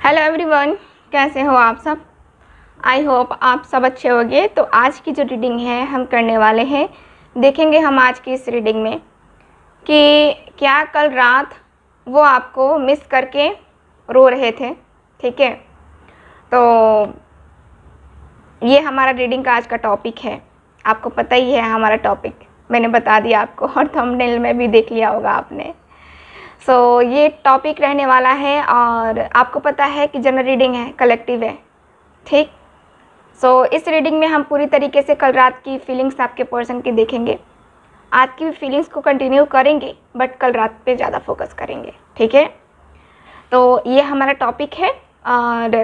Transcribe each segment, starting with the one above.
Hello everyone, कैसे हो आप सब। आई होप आप सब अच्छे होंगे। तो आज की जो रीडिंग है हम करने वाले हैं, देखेंगे हम आज की इस रीडिंग में कि क्या कल रात वो आपको मिस करके रो रहे थे। ठीक है, तो ये हमारा रीडिंग का आज का टॉपिक है। आपको पता ही है हमारा टॉपिक, मैंने बता दिया आपको और थंबनेल में भी देख लिया होगा आपने। ये टॉपिक रहने वाला है और आपको पता है कि जनरल रीडिंग है, कलेक्टिव है। ठीक, इस रीडिंग में हम पूरी तरीके से कल रात की फीलिंग्स आपके पर्सन की देखेंगे। आज की फीलिंग्स को कंटिन्यू करेंगे बट कल रात पे ज़्यादा फोकस करेंगे। ठीक है, तो ये हमारा टॉपिक है। और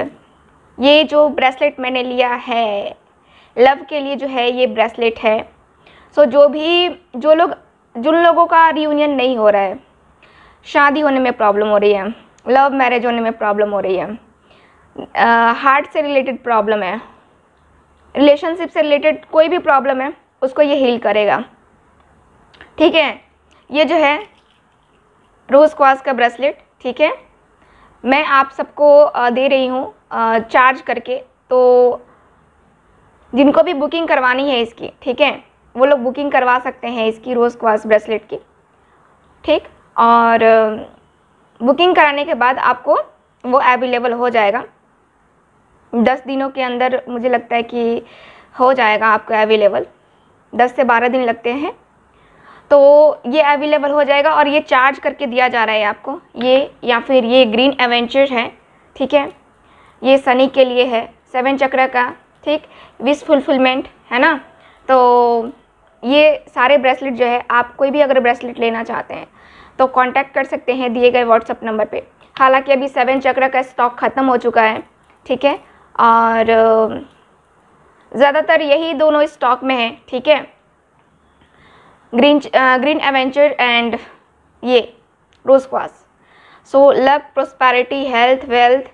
ये जो ब्रेसलेट मैंने लिया है लव के लिए जो है, ये ब्रेसलेट है। जिन लोगों का रियूनियन नहीं हो रहा है, शादी होने में प्रॉब्लम हो रही है, लव मैरिज होने में प्रॉब्लम हो रही है, हार्ट से रिलेटेड प्रॉब्लम है, रिलेशनशिप से रिलेटेड कोई भी प्रॉब्लम है, उसको ये हील करेगा। ठीक है, ये जो है रोज़ क्वार्ट्ज का ब्रेसलेट, ठीक है, मैं आप सबको दे रही हूँ चार्ज करके। तो जिनको भी बुकिंग करवानी है इसकी, ठीक है, वो लोग बुकिंग करवा सकते हैं इसकी रोज़ क्वार्ट्ज ब्रेसलेट की। ठीक, और बुकिंग कराने के बाद आपको वो अवेलेबल हो जाएगा 10 दिनों के अंदर। मुझे लगता है कि हो जाएगा आपको अवेलेबल, 10 से 12 दिन लगते हैं। तो ये अवेलेबल हो जाएगा और ये चार्ज करके दिया जा रहा है आपको ये, या फिर ये ग्रीन एवेंचर है। ठीक है, ये शनि के लिए है, 7 चक्र का। ठीक, विश फुलफिलमेंट है ना। तो ये सारे ब्रेसलेट जो है, आप कोई भी अगर ब्रेसलेट लेना चाहते हैं तो कांटेक्ट कर सकते हैं दिए गए व्हाट्सएप नंबर पे। हालांकि अभी 7 चक्र का स्टॉक ख़त्म हो चुका है। ठीक है, और ज़्यादातर यही दोनों स्टॉक में है। ठीक है, ग्रीन एवेंचर एंड ये rose quartz. Luck, prosperity, health, wealth.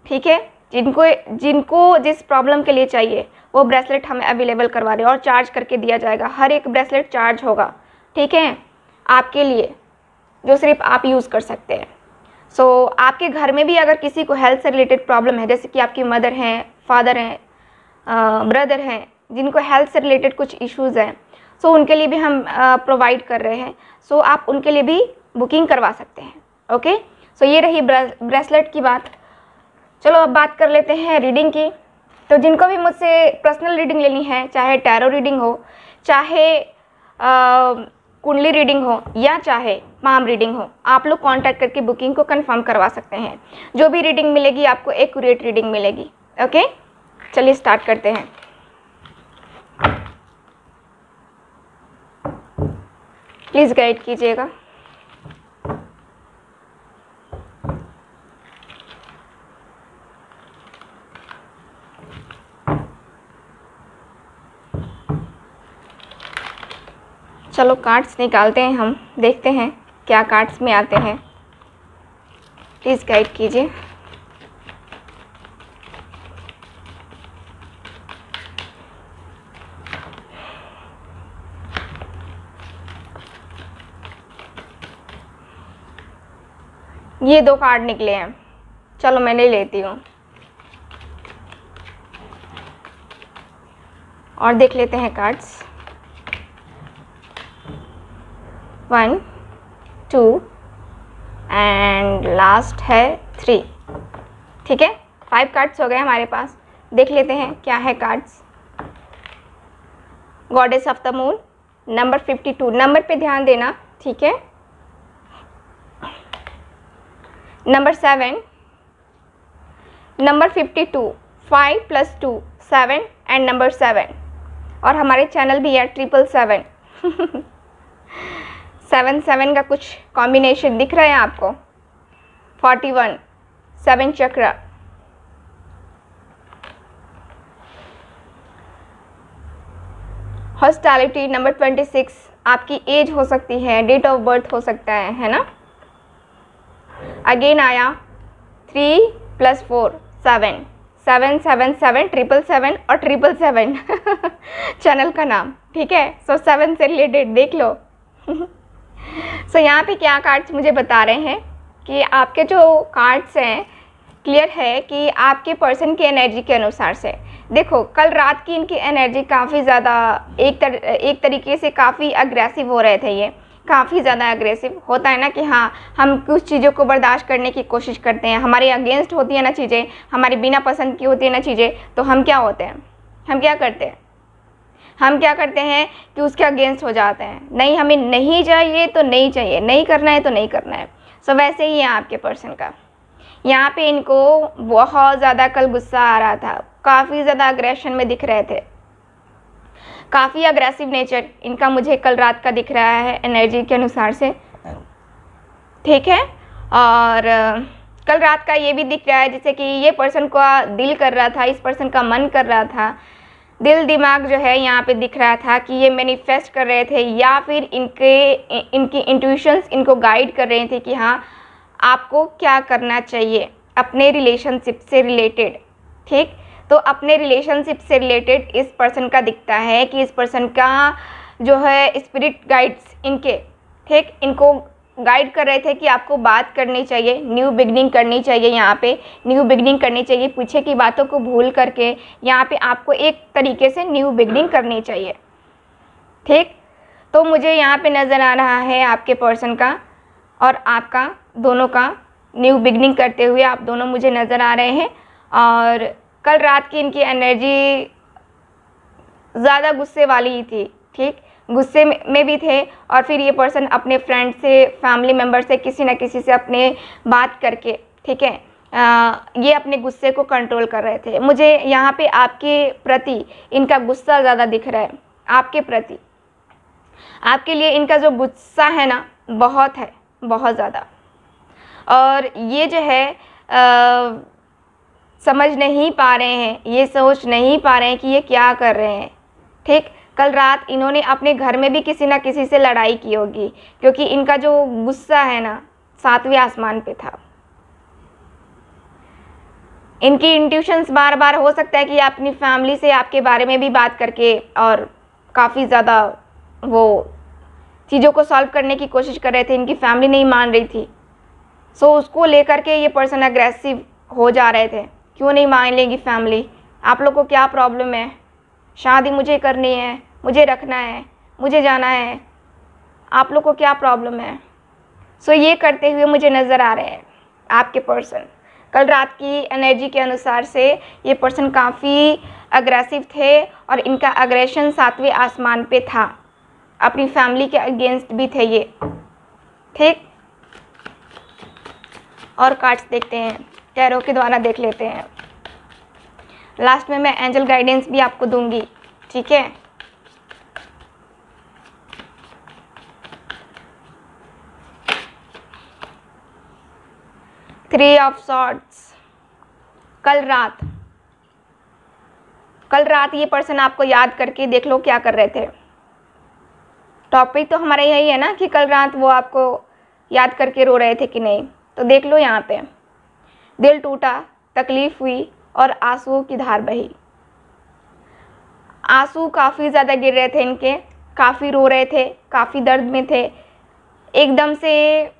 ठीक है, जिनको जिस प्रॉब्लम के लिए चाहिए वो ब्रेसलेट हमें अवेलेबल करवा रहे हैं और चार्ज करके दिया जाएगा। हर एक ब्रेसलेट चार्ज होगा, ठीक है, आपके लिए, जो सिर्फ आप यूज़ कर सकते हैं। आपके घर में भी अगर किसी को हेल्थ से रिलेटेड प्रॉब्लम है, जैसे कि आपकी मदर हैं, फादर हैं, ब्रदर हैं, जिनको हेल्थ से रिलेटेड कुछ इश्यूज़ हैं, उनके लिए भी हम प्रोवाइड कर रहे हैं। आप उनके लिए भी बुकिंग करवा सकते हैं। ओके, ये रही ब्रेसलेट की बात। चलो अब बात कर लेते हैं रीडिंग की। तो जिनको भी मुझसे पर्सनल रीडिंग लेनी है, चाहे टैरो रीडिंग हो, चाहे कुंडली रीडिंग हो, या चाहे पाम रीडिंग हो, आप लोग कांटेक्ट करके बुकिंग को कंफर्म करवा सकते हैं। जो भी रीडिंग मिलेगी आपको एक्यूरेट रीडिंग मिलेगी। ओके, चलिए स्टार्ट करते हैं। प्लीज़ गाइड कीजिएगा। चलो कार्ड्स निकालते हैं, हम देखते हैं क्या कार्ड्स में आते हैं। प्लीज़ गाइड कीजिए। ये 2 कार्ड निकले हैं, चलो मैं ले लेती हूँ और देख लेते हैं कार्ड्स। 1 2 एंड लास्ट है 3। ठीक है, 5 कार्ड्स हो गए हमारे पास। देख लेते हैं क्या है cards. Goddess of the moon, number 52, number पे ध्यान देना। ठीक है, नंबर 7, नंबर 52, 5 + 2 7 एंड नंबर 7। और हमारे चैनल भी है 777। 7 का कुछ कॉम्बिनेशन दिख रहा है आपको। 41, 7 चक्र, हॉस्टिलिटी, नंबर 26, आपकी एज हो सकती है, डेट ऑफ बर्थ हो सकता है ना। अगेन आया 3 + 4 7, 7 7 7 777 और 777 चैनल का नाम। ठीक है, 7 से रिलेटेड देख लो। यहाँ पे क्या कार्ड्स मुझे बता रहे हैं कि आपके जो कार्ड्स हैं क्लियर है कि आपके पर्सन की एनर्जी के अनुसार से देखो, कल रात की इनकी एनर्जी काफ़ी ज़्यादा एक तरीके से काफ़ी अग्रेसिव हो रहे थे। ये काफ़ी ज़्यादा अग्रेसिव होता है ना कि हाँ, हम कुछ चीज़ों को बर्दाश्त करने की कोशिश करते हैं, हमारे अगेंस्ट होती है ना चीज़ें, हमारी बिना पसंद की होती है ना चीज़ें, तो हम क्या होते हैं, हम क्या करते हैं कि उसके अगेंस्ट हो जाते हैं। नहीं, हमें नहीं चाहिए तो नहीं चाहिए, नहीं करना है तो नहीं करना है। सो वैसे ही है आपके पर्सन का। यहाँ पे इनको बहुत ज़्यादा कल गुस्सा आ रहा था, काफ़ी ज़्यादा अग्रेशन में दिख रहे थे, काफ़ी अग्रेसिव नेचर इनका मुझे कल रात का दिख रहा है एनर्जी के अनुसार से, ठीक है। और कल रात का ये भी दिख रहा है जैसे कि ये पर्सन का दिल कर रहा था, इस पर्सन का मन कर रहा था, दिल दिमाग जो है यहाँ पे दिख रहा था कि ये मैनिफेस्ट कर रहे थे, या फिर इनकी इंट्यूशंस इनको गाइड कर रहे थे कि हाँ, आपको क्या करना चाहिए अपने रिलेशनशिप से रिलेटेड, ठीक। तो अपने रिलेशनशिप से रिलेटेड इस पर्सन का दिखता है कि इस पर्सन का जो है स्पिरिट गाइड्स इनके, ठीक, इनको गाइड कर रहे थे कि आपको बात करनी चाहिए, न्यू बिगनिंग करनी चाहिए, यहाँ पे न्यू बिगनिंग करनी चाहिए, पीछे की बातों को भूल करके यहाँ पे आपको एक तरीके से न्यू बिगनिंग करनी चाहिए, ठीक। तो मुझे यहाँ पे नज़र आ रहा है आपके पर्सन का और आपका दोनों का न्यू बिगनिंग करते हुए आप दोनों मुझे नज़र आ रहे हैं। और कल रात की इनकी एनर्जी ज़्यादा गुस्से वाली ही थी, ठीक, गुस्से में भी थे। और फिर ये पर्सन अपने फ्रेंड से, फैमिली मेम्बर से, किसी न किसी से अपने बात करके, ठीक है, ये अपने गुस्से को कंट्रोल कर रहे थे। मुझे यहाँ पे आपके प्रति इनका गुस्सा ज़्यादा दिख रहा है, आपके प्रति, आपके लिए इनका जो गुस्सा है ना, बहुत है, बहुत ज़्यादा। और ये जो है समझ नहीं पा रहे हैं, ये सोच नहीं पा रहे हैं कि ये क्या कर रहे हैं, ठीक। कल रात इन्होंने अपने घर में भी किसी ना किसी से लड़ाई की होगी, क्योंकि इनका जो गुस्सा है ना 7वें आसमान पे था। इनकी इंट्यूशंस बार बार हो सकता है कि अपनी फैमिली से आपके बारे में भी बात करके और काफ़ी ज़्यादा वो चीज़ों को सॉल्व करने की कोशिश कर रहे थे, इनकी फैमिली नहीं मान रही थी। सो उसको लेकर के ये पर्सन अग्रेसिव हो जा रहे थे, क्यों नहीं मान लेंगी फैमिली, आप लोग को क्या प्रॉब्लम है, शादी मुझे करनी है, मुझे रखना है, मुझे जाना है, आप लोग को क्या प्रॉब्लम है। सो ये करते हुए मुझे नज़र आ रहे हैं आपके पर्सन। कल रात की एनर्जी के अनुसार से ये पर्सन काफ़ी अग्रेसिव थे और इनका अग्रेशन 7वें आसमान पे था, अपनी फैमिली के अगेंस्ट भी थे ये, ठीक। और कार्ड्स देखते हैं, टैरो के द्वारा देख लेते हैं। लास्ट में मैं एंजल गाइडेंस भी आपको दूंगी, ठीक है। Three of swords. कल रात ये पर्सन आपको याद करके देख लो क्या कर रहे थे। टॉपिक तो हमारा यही है ना कि कल रात वो आपको याद करके रो रहे थे कि नहीं। तो देख लो यहाँ पे, दिल टूटा, तकलीफ़ हुई और आंसुओं की धार बही। आंसू काफ़ी ज़्यादा गिर रहे थे इनके, काफ़ी रो रहे थे, काफ़ी दर्द में थे, एकदम से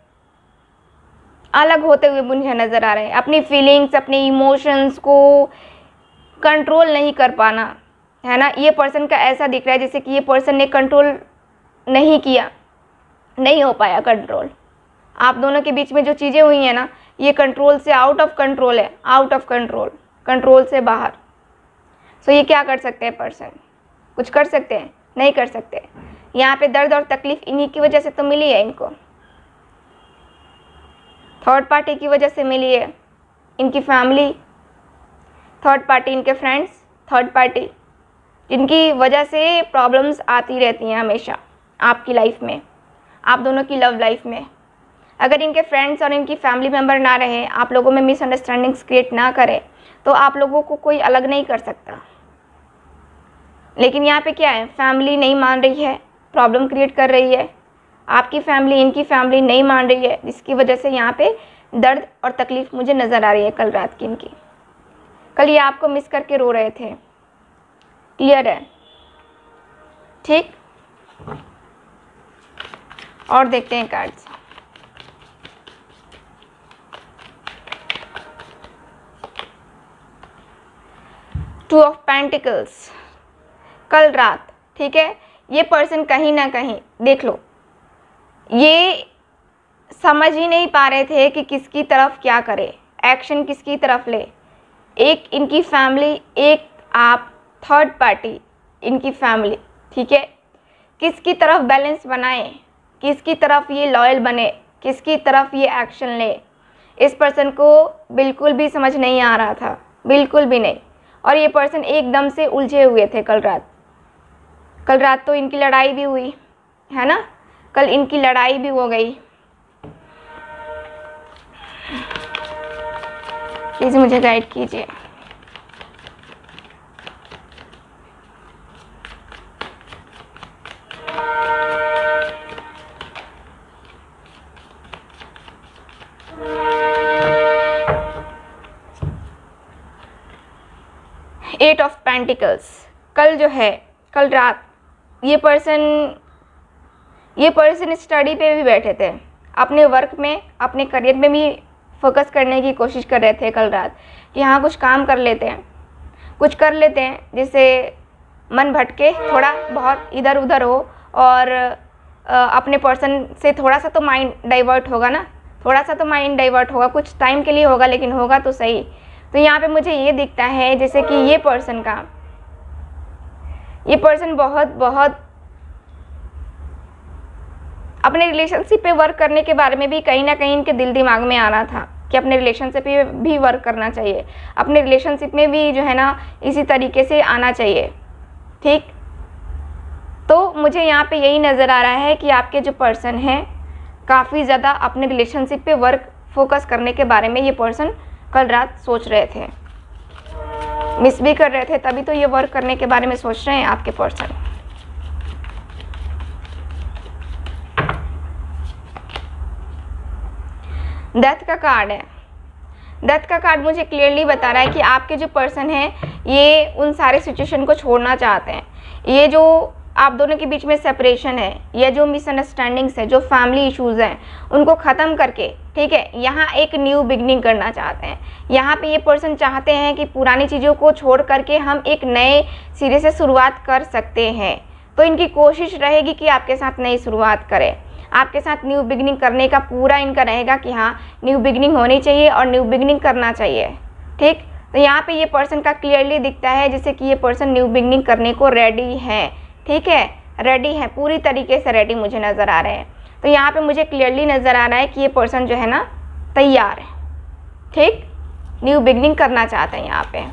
अलग होते हुए मुझे नज़र आ रहे हैं। अपनी फीलिंग्स, अपने इमोशंस को कंट्रोल नहीं कर पाना, है ना। ये पर्सन का ऐसा दिख रहा है जैसे कि ये पर्सन ने कंट्रोल नहीं किया, नहीं हो पाया कंट्रोल। आप दोनों के बीच में जो चीज़ें हुई हैं ना, ये कंट्रोल से आउट ऑफ कंट्रोल है, आउट ऑफ कंट्रोल, कंट्रोल से बाहर। सो ये क्या कर सकते हैं पर्सन, कुछ कर सकते हैं? नहीं कर सकते। यहाँ पे दर्द और तकलीफ़ इन्हीं की वजह से तो मिली है इनको, थर्ड पार्टी की वजह से मिली है, इनकी फैमिली, थर्ड पार्टी, इनके फ्रेंड्स, थर्ड पार्टी, जिनकी वजह से प्रॉब्लम्स आती रहती हैं हमेशा आपकी लाइफ में, आप दोनों की लव लाइफ में। अगर इनके फ्रेंड्स और इनकी फैमिली मेम्बर ना रहे, आप लोगों में मिसअंडरस्टैंडिंग्स क्रिएट ना करें, तो आप लोगों को कोई अलग नहीं कर सकता। लेकिन यहाँ पे क्या है, फैमिली नहीं मान रही है, प्रॉब्लम क्रिएट कर रही है, आपकी फैमिली, इनकी फैमिली नहीं मान रही है, जिसकी वजह से यहाँ पे दर्द और तकलीफ़ मुझे नज़र आ रही है कल रात की इनकी। कल ये आपको मिस करके रो रहे थे, क्लियर है, ठीक। और देखते हैं कार्ड्स। टू ऑफ पेंटिकल्स, कल रात, ठीक है, ये पर्सन कहीं ना कहीं देख लो, ये समझ ही नहीं पा रहे थे कि किसकी तरफ क्या करे, एक्शन किसकी तरफ ले। एक इनकी फैमिली, एक आप, थर्ड पार्टी इनकी फैमिली, ठीक है, किसकी तरफ बैलेंस बनाएं, किसकी तरफ ये लॉयल बने, किसकी तरफ ये एक्शन ले, इस पर्सन को बिल्कुल भी समझ नहीं आ रहा था, बिल्कुल भी नहीं। और ये पर्सन एकदम से उलझे हुए थे कल रात। कल रात तो इनकी लड़ाई भी हुई है ना, कल इनकी लड़ाई भी हो गई। प्लीज़ मुझे गाइड कीजिए। एट ऑफ पेंटिकल्स, कल जो है, कल रात ये पर्सन स्टडी पे भी बैठे थे, अपने वर्क में, अपने करियर में भी फोकस करने की कोशिश कर रहे थे कल रात कि हाँ कुछ काम कर लेते हैं, कुछ कर लेते हैं, जिससे मन भटके, थोड़ा बहुत इधर उधर हो और अपने पर्सन से थोड़ा सा तो माइंड डाइवर्ट होगा ना, थोड़ा सा तो माइंड डाइवर्ट होगा, कुछ टाइम के लिए होगा लेकिन होगा तो सही। तो यहाँ पे मुझे ये दिखता है जैसे कि ये पर्सन बहुत अपने रिलेशनशिप पे वर्क करने के बारे में भी कहीं ना कहीं इनके दिल दिमाग में आ रहा था कि अपने रिलेशनशिप पे भी वर्क करना चाहिए, अपने रिलेशनशिप में भी जो है ना इसी तरीके से आना चाहिए, ठीक। तो मुझे यहाँ पे यही नज़र आ रहा है कि आपके जो पर्सन हैं काफ़ी ज़्यादा अपने रिलेशनशिप पे वर्क फोकस करने के बारे में ये पर्सन कल रात सोच रहे थे, मिस भी कर रहे थे, तभी तो ये वर्क करने के बारे में सोच रहे हैं आपके पर्सन। डेथ का कार्ड है। डेथ का कार्ड मुझे क्लियरली बता रहा है कि आपके जो पर्सन हैं ये उन सारे सिचुएशन को छोड़ना चाहते हैं। ये जो आप दोनों के बीच में सेपरेशन है, या जो मिसअंडरस्टैंडिंग्स है, जो फैमिली इश्यूज़ हैं, उनको ख़त्म करके, ठीक है, यहाँ एक न्यू बिगनिंग करना चाहते हैं। यहाँ पे ये पर्सन चाहते हैं कि पुरानी चीज़ों को छोड़ करके हम एक नए सिरे से शुरुआत कर सकते हैं। तो इनकी कोशिश रहेगी कि आपके साथ नई शुरुआत करें, आपके साथ न्यू बिगनिंग करने का पूरा इनका रहेगा कि हाँ न्यू बिगनिंग होनी चाहिए और न्यू बिगनिंग करना चाहिए, ठीक। तो यहाँ पे ये पर्सन का क्लियरली दिखता है जैसे कि ये पर्सन न्यू बिगनिंग करने को रेडी है, ठीक है, रेडी है, पूरी तरीके से रेडी मुझे नज़र आ रहे हैं। तो यहाँ पे मुझे क्लियरली नज़र आ रहा है कि ये पर्सन जो है ना तैयार है, ठीक, न्यू बिगनिंग करना चाहते हैं। यहाँ पे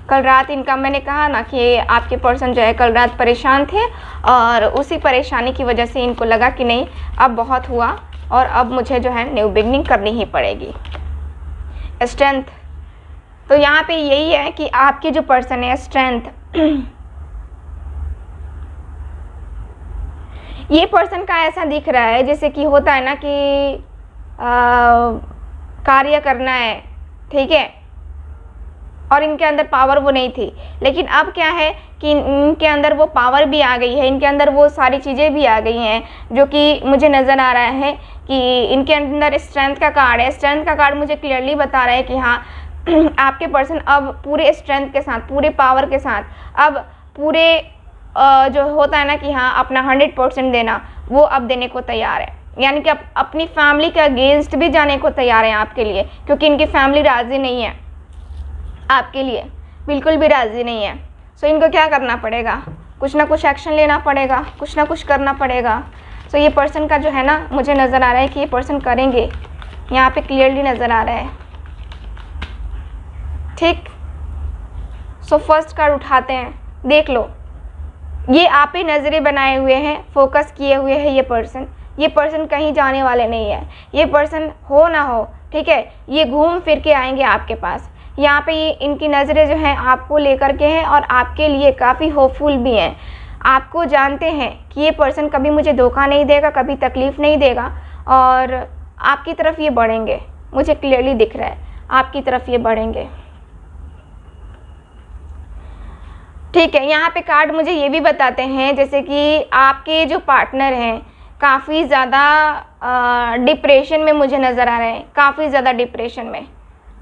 कल रात इनका, मैंने कहा ना कि आपके पर्सन जो है कल रात परेशान थे और उसी परेशानी की वजह से इनको लगा कि नहीं अब बहुत हुआ और अब मुझे जो है न्यू बिगनिंग करनी ही पड़ेगी। स्ट्रेंथ, तो यहाँ पे यही है कि आपके जो पर्सन है स्ट्रेंथ, ये पर्सन का ऐसा दिख रहा है जैसे कि होता है ना कि कार्य करना है, ठीक है, और इनके अंदर पावर वो नहीं थी, लेकिन अब क्या है कि इनके अंदर वो पावर भी आ गई है, इनके अंदर वो सारी चीज़ें भी आ गई हैं जो कि मुझे नज़र आ रहा है कि इनके अंदर स्ट्रेंथ का कार्ड है। स्ट्रेंथ का कार्ड मुझे क्लियरली बता रहा है कि हाँ आपके पर्सन अब पूरे स्ट्रेंथ के साथ, पूरे पावर के साथ, अब पूरे जो होता है ना कि हाँ अपना 100% देना, वो अब देने को तैयार है। यानी कि अपनी फैमिली के अगेंस्ट भी जाने को तैयार है आपके लिए, क्योंकि इनकी फैमिली राज़ी नहीं है आपके लिए, बिल्कुल भी राज़ी नहीं है। सो इनको क्या करना पड़ेगा, कुछ ना कुछ एक्शन लेना पड़ेगा, कुछ ना कुछ करना पड़ेगा। सो ये पर्सन का जो है ना मुझे नज़र आ रहा है कि ये पर्सन करेंगे, यहाँ पे क्लियरली नज़र आ रहा है, ठीक। सो फर्स्ट कार्ड उठाते हैं, देख लो, ये आप ही नज़रें बनाए हुए हैं, फोकस किए हुए हैं ये पर्सन कहीं जाने वाले नहीं है। ये पर्सन हो ना हो, ठीक है, ये घूम फिर के आएंगे आपके पास। यहाँ पे ये इनकी नज़रें जो हैं आपको लेकर के हैं और आपके लिए काफ़ी होपफुल भी हैं। आपको जानते हैं कि ये पर्सन कभी मुझे धोखा नहीं देगा, कभी तकलीफ़ नहीं देगा और आपकी तरफ ये बढ़ेंगे। मुझे क्लियरली दिख रहा है आपकी तरफ ये बढ़ेंगे, ठीक है। यहाँ पे कार्ड मुझे ये भी बताते हैं जैसे कि आपके जो पार्टनर हैं काफ़ी ज़्यादा डिप्रेशन में मुझे नज़र आ रहे हैं, काफ़ी ज़्यादा डिप्रेशन में,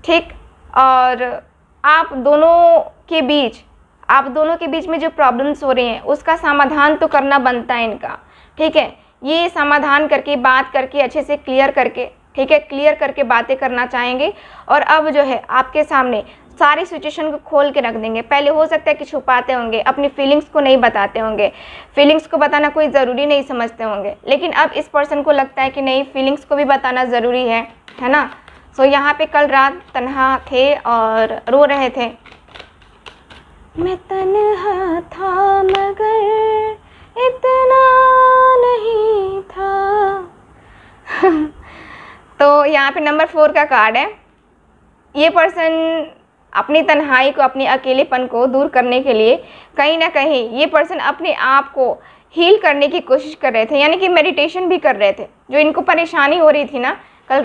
ठीक। और आप दोनों के बीच आप दोनों के बीच में जो प्रॉब्लम्स हो रही हैं उसका समाधान तो करना बनता है इनका, ठीक है। ये समाधान करके, बात करके, अच्छे से क्लियर करके, ठीक है, क्लियर करके बातें करना चाहेंगे। और अब जो है आपके सामने सारी सिचुएशन को खोल के रख देंगे। पहले हो सकता है कि छुपाते होंगे, अपनी फीलिंग्स को नहीं बताते होंगे, फीलिंग्स को बताना कोई ज़रूरी नहीं समझते होंगे, लेकिन अब इस पर्सन को लगता है कि नहीं, फीलिंग्स को भी बताना ज़रूरी है ना। सो यहाँ पे कल रात तन्हा थे और रो रहे थे। मैं तन्हा था मगर इतना नहीं था। तो यहाँ पे नंबर 4 का कार्ड है। ये पर्सन अपनी तन्हाई को, अपने अकेलेपन को दूर करने के लिए कहीं ना कहीं ये पर्सन अपने आप को हील करने की कोशिश कर रहे थे, यानी कि मेडिटेशन भी कर रहे थे। जो इनको परेशानी हो रही थी ना कल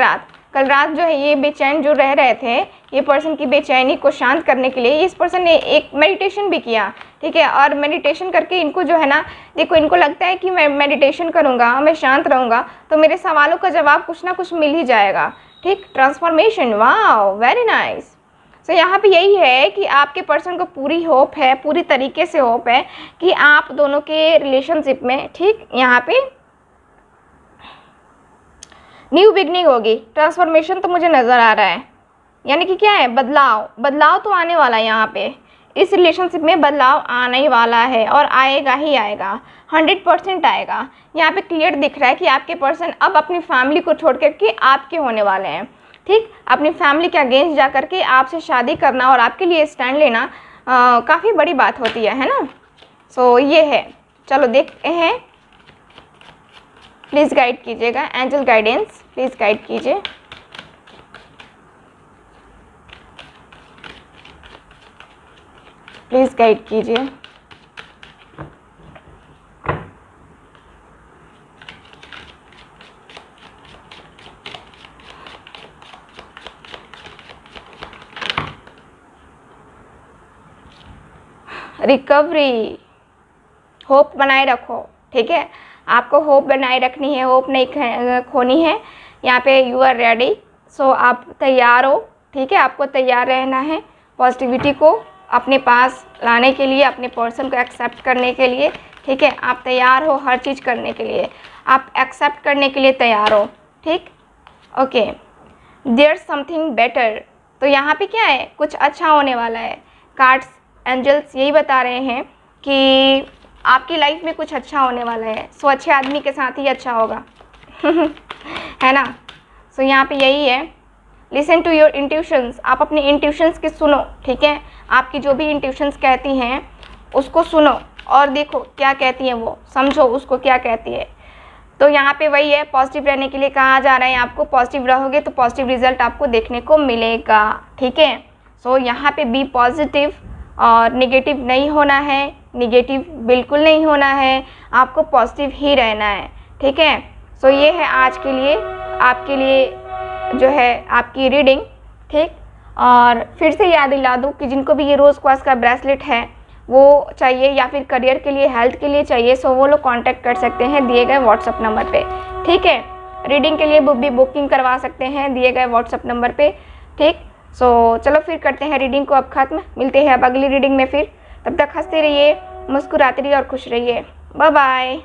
रात जो है ये बेचैन जो रह रहे थे, ये पर्सन की बेचैनी को शांत करने के लिए इस पर्सन ने एक मेडिटेशन भी किया, ठीक है। और मेडिटेशन करके इनको जो है ना, देखो इनको लगता है कि मैं मेडिटेशन करूँगा, मैं शांत रहूँगा तो मेरे सवालों का जवाब कुछ ना कुछ मिल ही जाएगा, ठीक। ट्रांसफॉर्मेशन, वाह, वेरी नाइस। सो यहाँ पे यही है कि आपके पर्सन को पूरी होप है, पूरी तरीके से होप है कि आप दोनों के रिलेशनशिप में, ठीक, यहाँ पे न्यू बिगनिंग होगी। ट्रांसफॉर्मेशन तो मुझे नज़र आ रहा है, यानी कि क्या है, बदलाव तो आने वाला है। यहाँ पे इस रिलेशनशिप में बदलाव आने ही वाला है और आएगा ही आएगा, 100% आएगा। यहाँ पे क्लियर दिख रहा है कि आपके पर्सन अब अपनी फैमिली को छोड़ करके आपके होने वाले हैं, ठीक। अपनी फैमिली के अगेंस्ट जा करके आपसे शादी करना और आपके लिए स्टैंड लेना काफ़ी बड़ी बात होती है ना। सो ये है, चलो देखते हैं। प्लीज़ गाइड कीजिएगा, एंजल गाइडेंस प्लीज़ गाइड कीजिए। प्लीज़ गाइड कीजिए। रिकवरी, होप बनाए रखो, ठीक है। आपको होप बनाए रखनी है, होप नहीं खोनी है। यहाँ पे यू आर रेडी, सो आप तैयार हो, ठीक है। आपको तैयार रहना है पॉजिटिविटी को अपने पास लाने के लिए, अपने पर्सन को एक्सेप्ट करने के लिए, ठीक है। आप तैयार हो हर चीज़ करने के लिए, आप एक्सेप्ट करने के लिए तैयार हो, ठीक। Okay, there something better. तो यहाँ पे क्या है, कुछ अच्छा होने वाला है। कार्ड्स, एंजल्स यही बता रहे हैं कि आपकी लाइफ में कुछ अच्छा होने वाला है। सो अच्छे आदमी के साथ ही अच्छा होगा है ना। सो यहाँ पे यही है, लिसन टू योर इंट्यूशंस। आप अपने इंट्यूशंस की सुनो, ठीक है। आपकी जो भी इंट्यूशंस कहती हैं उसको सुनो और देखो क्या कहती हैं, वो समझो उसको क्या कहती है। तो यहाँ पे वही है, पॉजिटिव रहने के लिए कहा जा रहा है आपको। पॉजिटिव रहोगे तो पॉजिटिव रिजल्ट आपको देखने को मिलेगा, ठीक है। सो यहाँ पे बी पॉजिटिव और नेगेटिव नहीं होना है, नेगेटिव बिल्कुल नहीं होना है, आपको पॉजिटिव ही रहना है, ठीक है। सो ये है आज के लिए आपके लिए जो है आपकी रीडिंग, ठीक। और फिर से याद दिला दूँ कि जिनको भी ये रोज़ क्वार्ट्ज का ब्रेसलेट है वो चाहिए या फिर करियर के लिए, हेल्थ के लिए चाहिए, सो वो लोग कांटेक्ट कर सकते हैं दिए गए व्हाट्सअप नंबर पे, ठीक है। रीडिंग के लिए भी बुकिंग करवा सकते हैं दिए गए व्हाट्सअप नंबर पे, ठीक। सो चलो फिर करते हैं रीडिंग को अब ख़त्म। मिलते हैं अब अगली रीडिंग में फिर। तब तक हंसते रहिए, मुस्कुराते रहिए और खुश रहिए। Bye bye.